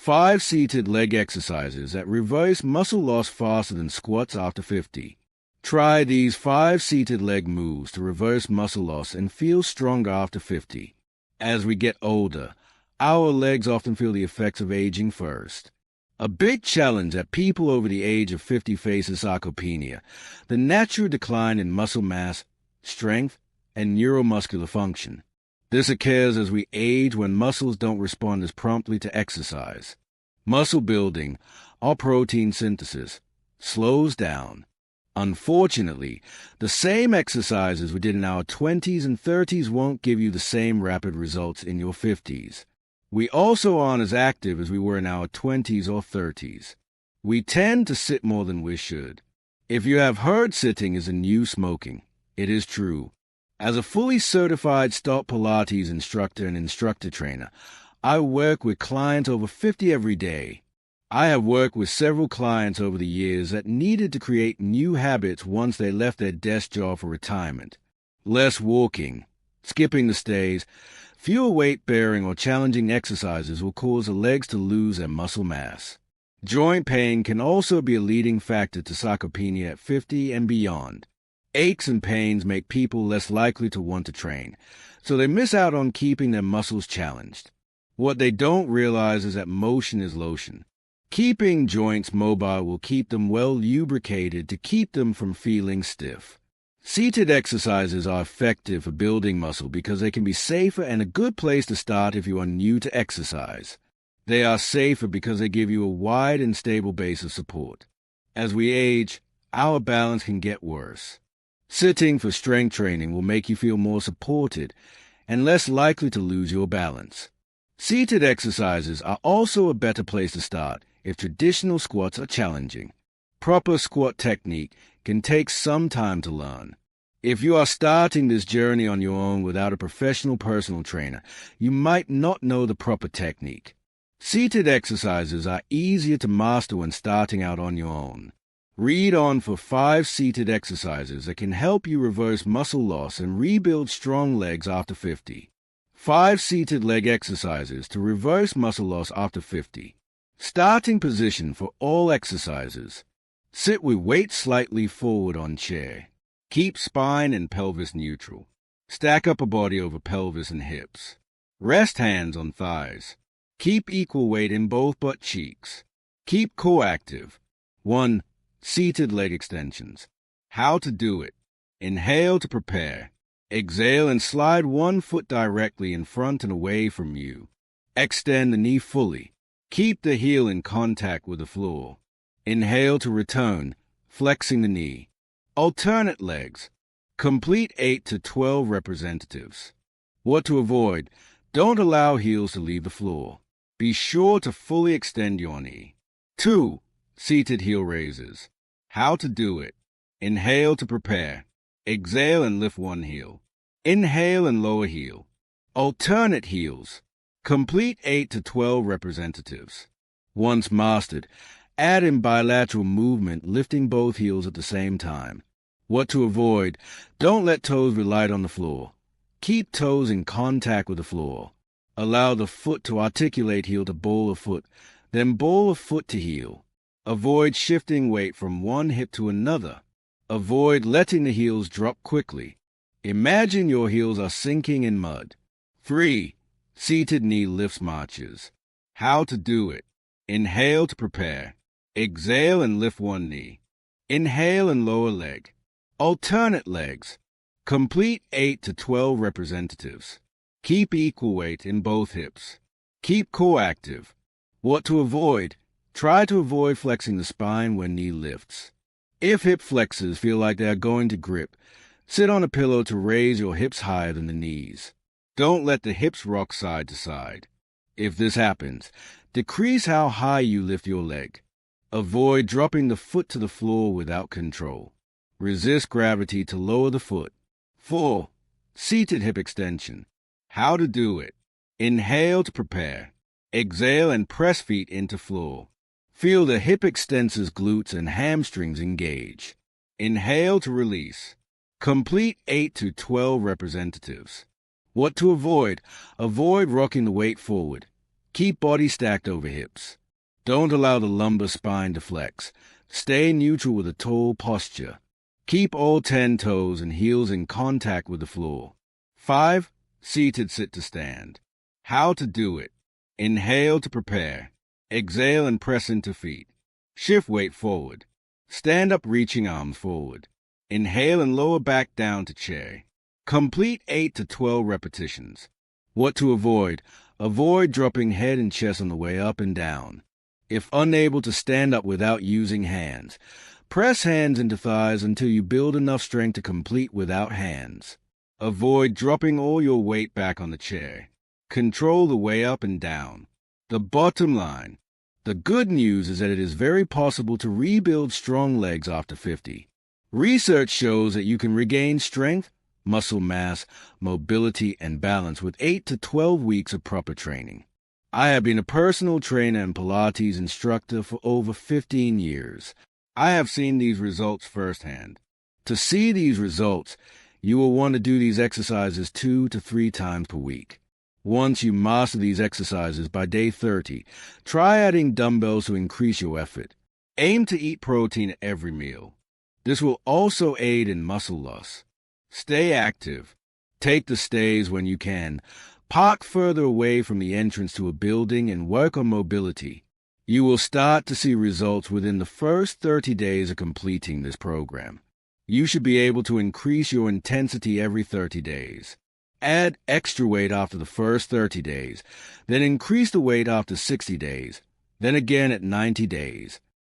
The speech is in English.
5 seated leg exercises that reverse muscle loss faster than squats after 50. Try these 5 seated leg moves to reverse muscle loss and feel stronger after 50. As we get older, our legs often feel the effects of aging first. A big challenge that people over the age of 50 face is sarcopenia, the natural decline in muscle mass, strength, and neuromuscular function. This occurs as we age when muscles don't respond as promptly to exercise. Muscle building, or protein synthesis, slows down. Unfortunately, the same exercises we did in our 20s and 30s won't give you the same rapid results in your 50s. We also aren't as active as we were in our 20s or 30s. We tend to sit more than we should. If you have heard sitting is the new smoking, it is true. As a fully certified Stop Pilates instructor and instructor trainer, I work with clients over 50 every day. I have worked with several clients over the years that needed to create new habits once they left their desk job for retirement. Less walking, skipping the stays, fewer weight-bearing or challenging exercises will cause the legs to lose their muscle mass. Joint pain can also be a leading factor to sarcopenia at 50 and beyond. Aches and pains make people less likely to want to train, so they miss out on keeping their muscles challenged. What they don't realize is that motion is lotion. Keeping joints mobile will keep them well lubricated to keep them from feeling stiff. Seated exercises are effective for building muscle because they can be safer and a good place to start if you are new to exercise. They are safer because they give you a wide and stable base of support. As we age, our balance can get worse. Sitting for strength training will make you feel more supported and less likely to lose your balance. Seated exercises are also a better place to start if traditional squats are challenging. Proper squat technique can take some time to learn. If you are starting this journey on your own without a professional personal trainer, you might not know the proper technique. Seated exercises are easier to master when starting out on your own. Read on for 5 seated exercises that can help you reverse muscle loss and rebuild strong legs after 50. 5 seated leg exercises to reverse muscle loss after 50. Starting position for all exercises. Sit with weight slightly forward on chair. Keep spine and pelvis neutral. Stack upper body over pelvis and hips. Rest hands on thighs. Keep equal weight in both butt cheeks. Keep core active. 1. Seated leg extensions. How to do it. Inhale to prepare. Exhale and slide one foot directly in front and away from you. Extend the knee fully. Keep the heel in contact with the floor. Inhale to return, flexing the knee. Alternate legs. Complete 8 to 12 representatives. What to avoid. Don't allow heels to leave the floor. Be sure to fully extend your knee. 2. Seated heel raises. How to do it. Inhale to prepare. Exhale and lift one heel. Inhale and lower heel. Alternate heels. Complete 8 to 12 representatives. Once mastered, add in bilateral movement, lifting both heels at the same time. What to avoid. Don't let toes rely on the floor. Keep toes in contact with the floor. Allow the foot to articulate heel to ball of foot, then ball of foot to heel. Avoid shifting weight from one hip to another. Avoid letting the heels drop quickly. Imagine your heels are sinking in mud. 3. Seated knee lifts marches. How to do it. Inhale to prepare. Exhale and lift one knee. Inhale and lower leg. Alternate legs. Complete 8 to 12 representatives. Keep equal weight in both hips. Keep core active. What to avoid. Try to avoid flexing the spine when knee lifts. If hip flexors feel like they are going to grip, sit on a pillow to raise your hips higher than the knees. Don't let the hips rock side to side. If this happens, decrease how high you lift your leg. Avoid dropping the foot to the floor without control. Resist gravity to lower the foot. 4. Seated hip extension. How to do it. Inhale to prepare. Exhale and press feet into floor. Feel the hip extensors, glutes, and hamstrings engage. Inhale to release. Complete 8 to 12 representatives. What to avoid. Avoid rocking the weight forward. Keep body stacked over hips. Don't allow the lumbar spine to flex. Stay neutral with a tall posture. Keep all 10 toes and heels in contact with the floor. 5. Seated sit to stand. How to do it. Inhale to prepare. Exhale and press into feet. Shift weight forward. Stand up reaching arms forward. Inhale and lower back down to chair. Complete 8 to 12 repetitions. What to avoid? Avoid dropping head and chest on the way up and down. If unable to stand up without using hands, press hands into thighs until you build enough strength to complete without hands. Avoid dropping all your weight back on the chair. Control the way up and down. The bottom line. The good news is that it is very possible to rebuild strong legs after 50. Research shows that you can regain strength, muscle mass, mobility, and balance with 8 to 12 weeks of proper training. I have been a personal trainer and Pilates instructor for over 15 years. I have seen these results firsthand. To see these results, you will want to do these exercises 2 to 3 times per week. Once you master these exercises by day 30, try adding dumbbells to increase your effort. Aim to eat protein at every meal. This will also aid in muscle loss. Stay active. Take the stairs when you can. Park further away from the entrance to a building and work on mobility. You will start to see results within the first 30 days of completing this program. You should be able to increase your intensity every 30 days. Add extra weight after the first 30 days, then increase the weight after 60 days, then again at 90 days.